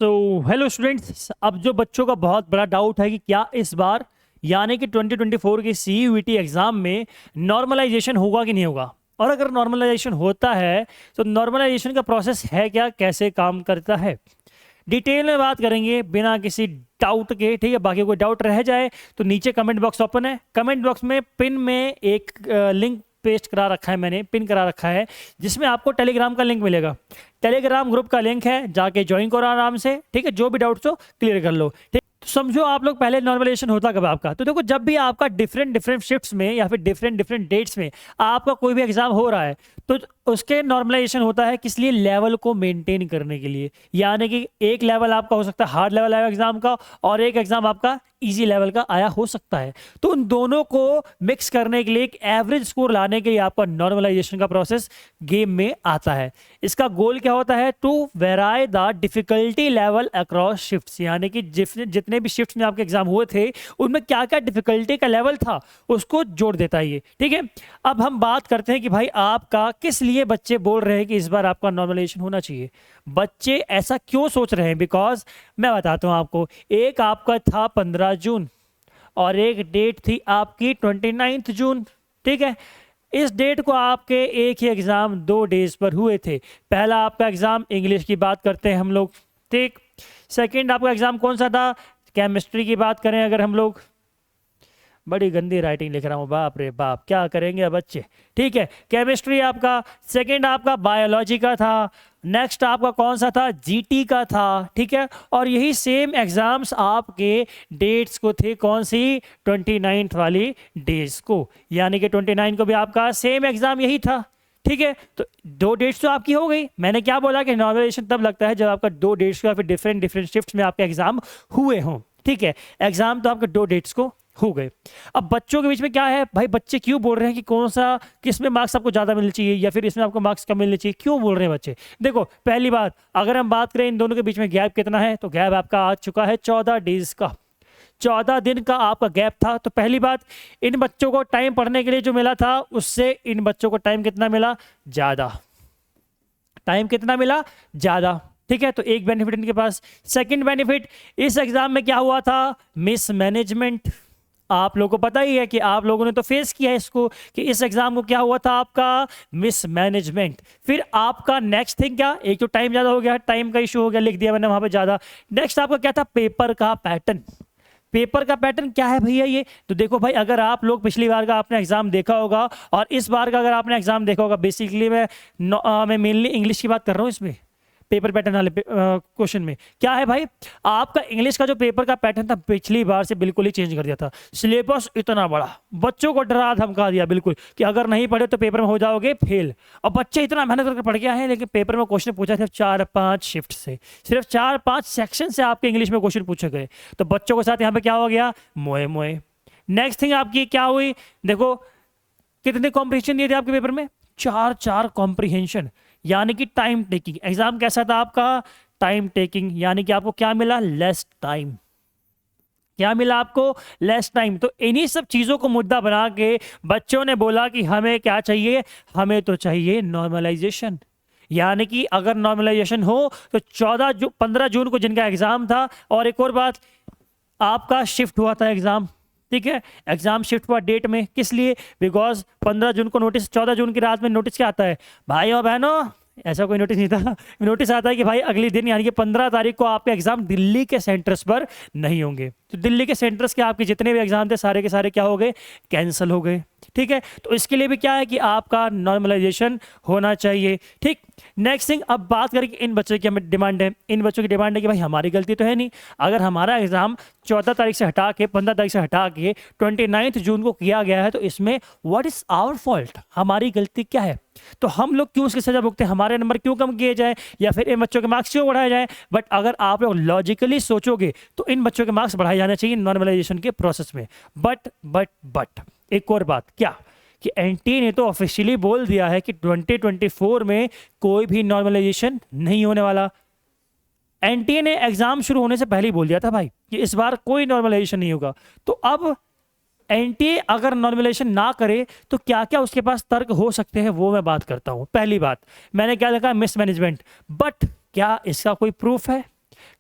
तो hello students, अब जो बच्चों का बहुत बड़ा डाउट है कि क्या इस बार यानी कि 2024 के CUET एग्ज़ाम में नॉर्मलाइजेशन होगा कि नहीं होगा, और अगर नॉर्मलाइजेशन होता है तो नॉर्मलाइजेशन का प्रोसेस है क्या, कैसे काम करता है, डिटेल में बात करेंगे बिना किसी डाउट के। ठीक है, बाकी कोई डाउट रह जाए तो नीचे कमेंट बॉक्स ओपन है, कमेंट बॉक्स में पिन में एक लिंक पेस्ट करा रखा है, मैंने पिन करा रखा है जिसमें आपको टेलीग्राम का लिंक मिलेगा। टेलीग्राम ग्रुप का लिंक है, जाके ज्वाइन करो आराम से। ठीक है, जो भी डाउट्स हो क्लियर कर लो। ठीक, तो समझो आप लोग पहले नॉर्मलाइजेशन होता कब आपका, तो देखो जब भी आपका डिफरेंट डिफरेंट शिफ्ट्स में या फिर डिफरेंट डिफरेंट डेट्स में आपका कोई भी एग्जाम हो रहा है तो उसके नॉर्मलाइजेशन होता है किस लिए, लेवल को मेंटेन करने के लिए। यानी कि एक लेवल आपका हो सकता है हार्ड लेवल आया एग्जाम का, और एक एग्जाम आपका इजी लेवल का आया हो सकता है। तो उन दोनों को मिक्स करने के लिए, एक एवरेज स्कोर लाने के लिए आपका नॉर्मलाइजेशन का प्रोसेस गेम में आता है। इसका गोल क्या होता है, to vary the difficulty level across shifts. यानी कि जितने भी शिफ्ट्स में आपके एग्जाम हुए थे उनमें क्या क्या डिफिकल्टी का लेवल था उसको जोड़ देता है ये। ठीक है, अब हम बात करते हैं कि भाई आपका किस लिए बच्चे बोल रहे हैं कि इस बार आपका नॉर्मलाइजेशन होना चाहिए। बच्चे ऐसा क्यों सोच रहे हैं, बिकॉज मैं बताता हूं आपको। एक आपका था 15 जून और एक डेट थी आपकी 29 जून। ठीक है, इस डेट को आपके एक ही एग्जाम 2 डेज पर हुए थे। पहला आपका एग्जाम इंग्लिश की बात करते हैं हम लोग, ठीक। सेकंड आपका एग्जाम कौन सा था, केमिस्ट्री की बात करें अगर हम लोग, बड़ी गंदी राइटिंग लिख रहा हूँ, बाप रे बाप, क्या करेंगे बच्चे। ठीक है, केमिस्ट्री आपका, सेकंड आपका बायोलॉजी का था, नेक्स्ट आपका कौन सा था, जीटी का था। ठीक है, और यही सेम एग्जाम्स आपके डेट्स को थे, कौन सी, 29 वाली डेज को। यानी कि 29 को भी आपका सेम एग्जाम यही था। ठीक है, तो 2 डेट्स तो आपकी हो गई। मैंने क्या बोला कि नॉर्मलाइजेशन तब लगता है जब आपका 2 डेट्स को या फिर डिफरेंट डिफरेंट शिफ्ट्स में आपके एग्जाम हुए हों। ठीक है, एग्जाम तो आपके 2 डेट्स को हो गए। अब बच्चों के बीच में क्या है भाई, बच्चे क्यों बोल रहे हैं कि कौन सा, किस में मार्क्स आपको ज़्यादा मिलने चाहिए या फिर इसमें आपको मार्क्स कम मिलने चाहिए, क्यों बोल रहे हैं बच्चे। देखो पहली बात, अगर हम बात करें इन दोनों के बीच में गैप कितना है, तो गैप आपका आ चुका है 14 डेज का। 14 दिन का आपका गैप था। तो पहली बात, इन बच्चों को टाइम पढ़ने के लिए जो मिला था उससे इन बच्चों को टाइम कितना मिला, ज़्यादा। टाइम कितना मिला, ज़्यादा। ठीक है, तो एक बेनिफिट इनके पास। सेकंड बेनिफिट, इस एग्जाम में क्या हुआ था, मिसमैनेजमेंट। आप लोगों को पता ही है कि आप लोगों ने तो फेस किया है इसको, कि इस एग्जाम को क्या हुआ था आपका, मिसमैनेजमेंट। फिर आपका नेक्स्ट थिंग क्या, एक तो टाइम ज़्यादा हो गया, टाइम का इशू हो गया, लिख दिया मैंने वहाँ पे ज़्यादा। नेक्स्ट आपका क्या था, पेपर का पैटर्न। पेपर का पैटर्न क्या है भैया ये, तो देखो भाई, अगर आप लोग पिछली बार का आपने एग्जाम देखा होगा और इस बार का अगर आपने एग्जाम देखा होगा, बेसिकली मैं मेनली इंग्लिश की बात कर रहा हूँ इसमें, पेपर पैटर्न वाले क्वेश्चन में क्या है भाई, आपका इंग्लिश का जो पेपर का पैटर्न था पिछली बार से बिल्कुल ही चेंज कर दिया था। सिलेबस इतना बड़ा, बच्चों को डरा धमका दिया बिल्कुल कि अगर नहीं पढ़े तो पेपर में हो जाओगे फेल। और बच्चे इतना मेहनत करके पढ़ गया है, लेकिन पेपर में क्वेश्चन पूछा सिर्फ 4-5 शिफ्ट से, सिर्फ 4-5 सेक्शन से आपके इंग्लिश में क्वेश्चन पूछे गए। तो बच्चों के साथ यहाँ पे क्या हो गया, मोए मोए। नेक्स्ट थिंग आपकी क्या हुई, देखो कितने कॉम्प्रिहेंशन दिए थे आपके पेपर में, 4 कॉम्प्रिहेंशन। यानी कि टाइम टेकिंग एग्जाम कैसा था आपका, टाइम टेकिंग। यानी कि आपको क्या मिला, लेस टाइम। क्या मिला आपको, लेस टाइम। तो इन्हीं सब चीजों को मुद्दा बना के बच्चों ने बोला कि हमें क्या चाहिए, हमें तो चाहिए नॉर्मलाइजेशन। यानी कि अगर नॉर्मलाइजेशन हो तो 15 जून को जिनका एग्जाम था, और एक और बात, आपका शिफ्ट हुआ था एग्जाम। ठीक है, एग्जाम शिफ्ट हुआ डेट में, किस लिए, बिकॉज 15 जून को नोटिस, 14 जून की रात में नोटिस क्या आता है भाई और बहनों, ऐसा कोई नोटिस नहीं था। नोटिस आता है कि भाई अगले दिन यानी कि 15 तारीख को आपके एग्जाम दिल्ली के सेंटर्स पर नहीं होंगे। तो दिल्ली के सेंटर्स के आपके जितने भी एग्जाम थे सारे के सारे क्या हो गए, कैंसिल हो गए। ठीक है, तो इसके लिए भी क्या है कि आपका नॉर्मलाइजेशन होना चाहिए। ठीक, नेक्स्ट थिंग, अब बात करें कि इन बच्चों की हमें डिमांड है, इन बच्चों की डिमांड है कि भाई हमारी गलती तो है नहीं, अगर हमारा एग्जाम 14 तारीख से हटा के 15 तारीख से हटा के 29 जून को किया गया है, तो इसमें व्हाट इज आवर फॉल्ट, हमारी गलती क्या है, तो हम लोग क्यों उसकी सजा भुगते, हमारे नंबर क्यों कम किए जाए या फिर इन बच्चों के मार्क्स क्यों बढ़ाए जाए। बट अगर आप लोग लॉजिकली सोचोगे तो इन बच्चों के मार्क्स बढ़ाए जाने चाहिए नॉर्मलाइजेशन के प्रोसेस में। बट एक और बात क्या, कि एनटीए ने तो ऑफिशियली बोल दिया है कि 2024 में कोई भी नॉर्मलाइजेशन नहीं होने वाला। एनटीए ने एग्जाम शुरू होने से पहले ही बोल दिया था भाई कि इस बार कोई नॉर्मलाइजेशन नहीं होगा। तो अब एनटीए अगर नॉर्मलाइजेशन ना करे तो क्या क्या उसके पास तर्क हो सकते हैं, वो मैं बात करता हूं। पहली बात मैंने क्या लिखा, मिसमैनेजमेंट। बट क्या इसका कोई प्रूफ है,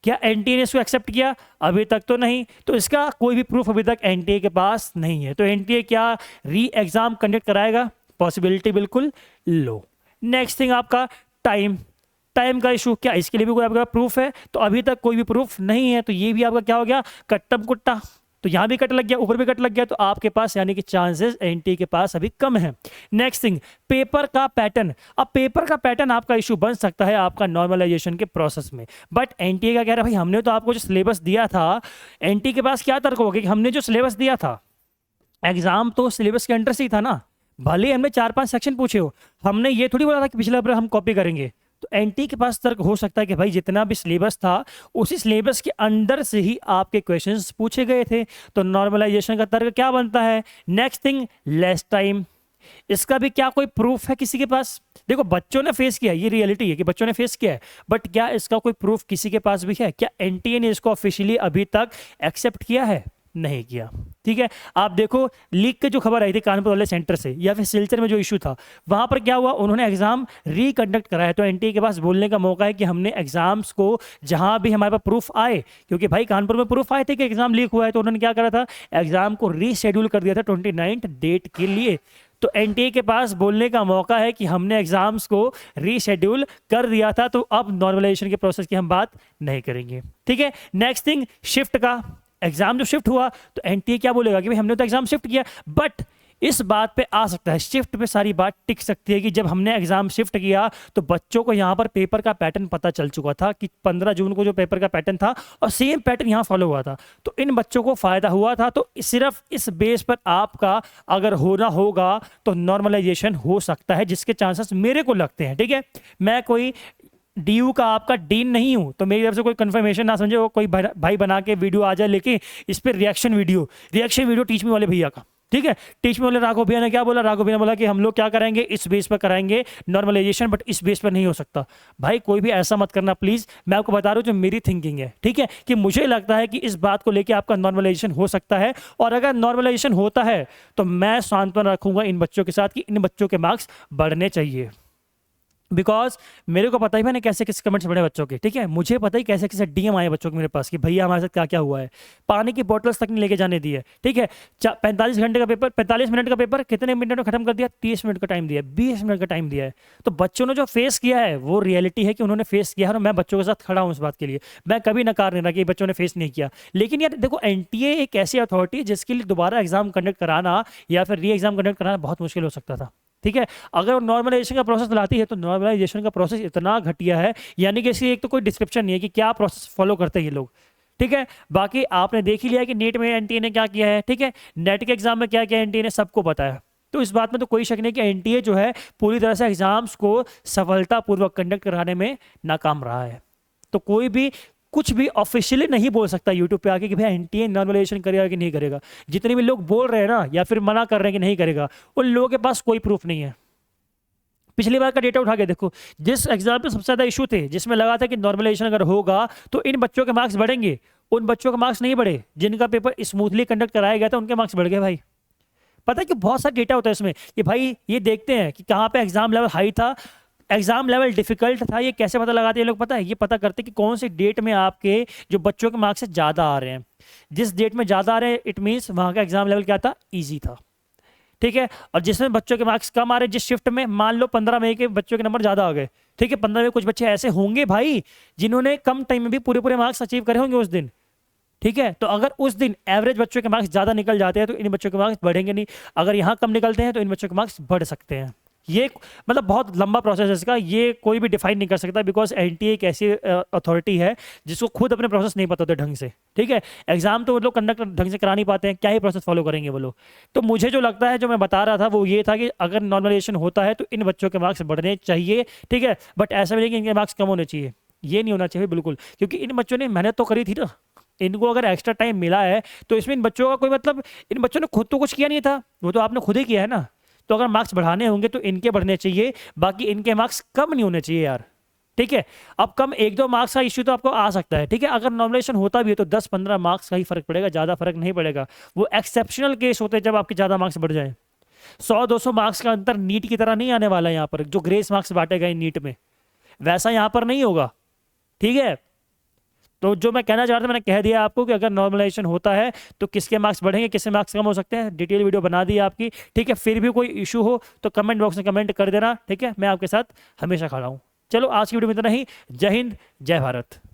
क्या एनटीए ने इसको एक्सेप्ट किया? अभी तक तो नहीं। तो इसका कोई भी प्रूफ अभी तक एनटीए के पास नहीं है। तो एनटीए क्या री एग्जाम कंडक्ट कराएगा? पॉसिबिलिटी बिल्कुल लो। नेक्स्ट थिंग आपका टाइम, टाइम का इशू, क्या इसके लिए भी कोई आपका प्रूफ है? तो अभी तक कोई भी प्रूफ नहीं है। तो ये भी आपका क्या हो गया, कट्टम कुट्टा। तो यहाँ भी कट लग गया, ऊपर भी कट लग गया। तो आपके पास यानी कि चांसेस एनटीए के पास अभी कम है। नेक्स्ट थिंग, पेपर का पैटर्न। अब पेपर का पैटर्न आपका इशू बन सकता है आपका नॉर्मलाइजेशन के प्रोसेस में, बट एनटीए का कह रहा है भाई हमने तो आपको जो सिलेबस दिया था, एनटीए के पास क्या तर्क होगा कि हमने जो सिलेबस दिया था, एग्जाम तो सिलेबस के अंडर से ही था ना, भले ही हमने 4-5 सेक्शन पूछे हो, हमने ये थोड़ी बोला था कि पिछला पेपर हम कॉपी करेंगे। तो एनटी के पास तर्क हो सकता है कि भाई जितना भी सिलेबस था उसी सिलेबस के अंदर से ही आपके क्वेश्चंस पूछे गए थे। तो नॉर्मलाइजेशन का तर्क क्या बनता है? Next thing, less time. इसका भी क्या कोई प्रूफ है किसी के पास? देखो बच्चों ने फेस किया, ये रियलिटी है कि बच्चों ने फेस किया है, बट क्या इसका कोई प्रूफ किसी के पास भी है? क्या एनटीए ने इसको ऑफिशियली अभी तक एक्सेप्ट किया है? नहीं किया। ठीक है, आप देखो लीक की जो खबर आई थी कानपुर वाले सेंटर से, या फिर सिलचर में जो इशू था, वहां पर क्या हुआ, उन्होंने एग्जाम रिकंडक्ट कराया। तो एनटीए के पास बोलने का मौका है कि हमने एग्जाम्स को जहां भी हमारे पास प्रूफ आए, क्योंकि भाई कानपुर में प्रूफ आए थे कि एग्जाम लीक हुआ है, तो उन्होंने क्या करा था, एग्जाम को रीशेड्यूल कर दिया था 29 डेट के लिए। तो एनटीए के पास बोलने का मौका है कि हमने एग्जाम्स को रीशेड्यूल कर दिया था। तो अब नॉर्मलाइजेशन के प्रोसेस की हम बात नहीं करेंगे। ठीक है, नेक्स्ट थिंग, शिफ्ट का। एग्जाम जो शिफ्ट हुआ तो एनटीए क्या बोलेगा कि भाई हमने तो एग्जाम शिफ्ट किया, बट इस बात पे आ सकता है, शिफ्ट पे सारी बात टिक सकती है कि जब हमने एग्जाम शिफ्ट किया तो बच्चों को यहाँ पर पेपर का पैटर्न पता चल चुका था कि 15 जून को जो पेपर का पैटर्न था और सेम पैटर्न यहाँ फॉलो हुआ था, तो इन बच्चों को फायदा हुआ था। तो सिर्फ इस बेस पर आपका अगर होना होगा तो नॉर्मलाइजेशन हो सकता है, जिसके चांसेस मेरे को लगते हैं। ठीक है, मैं कोई डीयू का आपका डीन नहीं हूं, तो मेरी तरफ से कोई कंफर्मेशन ना समझे, वो कोई भाई बना के वीडियो आ जाए लेके इस पर रिएक्शन वीडियो टीच मी वाले भैया का। ठीक है, टीच मी वाले राघव भैया ने क्या बोला, राघव भैया ने बोला कि हम लोग क्या करेंगे, इस बेस पर कराएंगे नॉर्मलाइजेशन, बट इस बेस पर नहीं हो सकता। भाई कोई भी ऐसा मत करना प्लीज, मैं आपको बता रहा हूँ जो मेरी थिंकिंग है। ठीक है, कि मुझे लगता है कि इस बात को लेकर आपका नॉर्मलाइजेशन हो सकता है, और अगर नॉर्मलाइजेशन होता है तो मैं सांत्वना रखूंगा इन बच्चों के साथ कि इन बच्चों के मार्क्स बढ़ने चाहिए। बिकॉज मेरे को पता ही मैंने कैसे कैसे कमेंट्स पढ़े बच्चों के। ठीक है, मुझे पता ही कैसे कैसे डीएम आए बच्चों के मेरे पास कि भैया हमारे साथ क्या क्या हुआ है, पानी की बोतल्स तक नहीं लेके जाने दी है। ठीक है, 45 घंटे का पेपर, 45 मिनट का पेपर कितने मिनट में खत्म कर दिया, 30 मिनट का टाइम दिया है, 20 मिनट का टाइम दिया है। तो बच्चों ने जो फेस किया है वो रियलिटी है कि उन्होंने फेस किया है, और मैं बच्चों के साथ खड़ा हूँ इस बात के लिए। मैं कभी नकार नहीं रहा कि बच्चों ने फेस नहीं किया, लेकिन यार देखो एनटीए एक ऐसी अथॉरिटी है जिसके लिए दोबारा एग्जाम कंडक्ट कराना या फिर री एग्जाम कंडक्ट कराना बहुत मुश्किल हो सकता था। ठीक है, अगर नॉर्मलाइजेशन का प्रोसेस लाती है तो नॉर्मलाइजेशन का प्रोसेस इतना घटिया है, यानी कि इसकी एक तो कोई डिस्क्रिप्शन नहीं है कि क्या प्रोसेस फॉलो करते हैं ये लोग। ठीक है, बाकी आपने देख ही लिया कि नीट में एनटीए ने क्या किया है। ठीक है, नेट के एग्जाम में क्या किया एनटीए ने, सबको बताया। तो इस बात में तो कोई शक नहीं कि एनटीए जो है पूरी तरह से एग्जाम्स को सफलतापूर्वक कंडक्ट कराने में नाकाम रहा है। तो कोई भी कुछ भी ऑफिशियली नहीं बोल सकता यूट्यूब पे आके कि भाई एनटीए नॉर्मलाइजेशन करेगा कि नहीं करेगा। जितने भी लोग बोल रहे हैं ना या फिर मना कर रहे हैं कि नहीं करेगा, उन लोगों के पास कोई प्रूफ नहीं है। पिछली बार का डेटा उठा के देखो, जिस एग्जाम में सबसे ज्यादा इशू थे, जिसमें लगा था कि नॉर्मलाइजेशन अगर होगा तो इन बच्चों के मार्क्स बढ़ेंगे, उन बच्चों के मार्क्स नहीं बढ़े। जिनका पेपर स्मूथली कंडक्ट कराया गया था उनके मार्क्स बढ़ गए। भाई पता है कि बहुत सारा डेटा होता है इसमें कि भाई ये देखते हैं कि कहाँ पे एग्जाम लेवल हाई था, एग्जाम लेवल डिफिकल्ट था। ये कैसे पता लगाते हैं लोग, पता है, ये पता करते हैं कि कौन सी डेट में आपके जो बच्चों के मार्क्स ज़्यादा आ रहे हैं। जिस डेट में ज़्यादा आ रहे हैं इट मीन्स वहाँ का एग्जाम लेवल क्या था, ईजी था। ठीक है, और जिसमें बच्चों के मार्क्स कम आ रहे, जिस शिफ्ट में मान लो 15 मई के बच्चों के नंबर ज़्यादा आ गए। ठीक है, 15 में कुछ बच्चे ऐसे होंगे भाई जिन्होंने कम टाइम में भी पूरे पूरे मार्क्स अचीव करे होंगे उस दिन। ठीक है, तो अगर उस दिन एवरेज बच्चों के मार्क्स ज़्यादा निकल जाते हैं तो इन बच्चों के मार्क्स बढ़ेंगे नहीं, अगर यहाँ कम निकलते हैं तो इन बच्चों के मार्क्स बढ़ सकते हैं। ये मतलब बहुत लंबा प्रोसेस है इसका, ये कोई भी डिफाइन नहीं कर सकता, बिकॉज एनटीए एक ऐसी अथॉरिटी है जिसको खुद अपने प्रोसेस नहीं पता होते ढंग से। ठीक है, एग्जाम तो वो लोग कंडक्ट ढंग से करा नहीं पाते हैं, क्या ही प्रोसेस फॉलो करेंगे वो लोग। तो मुझे जो लगता है, जो मैं बता रहा था वो ये था कि अगर नॉर्मलाइजेशन होता है तो इन बच्चों के मार्क्स बढ़ने चाहिए। ठीक है, बट ऐसा भी नहीं कि इनके मार्क्स कम होने चाहिए, ये नहीं होना चाहिए बिल्कुल, क्योंकि इन बच्चों ने मेहनत तो करी थी ना। इनको अगर एक्स्ट्रा टाइम मिला है तो इसमें इन बच्चों का कोई मतलब, इन बच्चों ने खुद तो कुछ किया नहीं था, वो तो आपने खुद ही किया है ना। तो अगर मार्क्स बढ़ाने होंगे तो इनके बढ़ने चाहिए, बाकी इनके मार्क्स कम नहीं होने चाहिए यार। ठीक है, अब कम 1-2 मार्क्स का इश्यू तो आपको आ सकता है। ठीक है, अगर नॉर्मलाइजेशन होता भी है तो 10-15 मार्क्स का ही फर्क पड़ेगा, ज़्यादा फर्क नहीं पड़ेगा। वो एक्सेप्शनल केस होते हैं जब आपके ज़्यादा मार्क्स बढ़ जाए। 100-200 मार्क्स का अंतर नीट की तरह नहीं आने वाला है यहाँ पर, जो ग्रेस मार्क्स बांटे गए नीट में वैसा यहाँ पर नहीं होगा। ठीक है, तो जो मैं कहना चाह रहा था मैंने कह दिया आपको कि अगर नॉर्मलाइजेशन होता है तो किसके मार्क्स बढ़ेंगे, किसके मार्क्स कम हो सकते हैं, डिटेल वीडियो बना दी आपकी, ठीक है। फिर भी कोई इशू हो तो कमेंट बॉक्स में कमेंट कर देना, ठीक है। मैं आपके साथ हमेशा खड़ा हूँ। चलो आज की वीडियो में इतना ही। जय हिंद, जय भारत।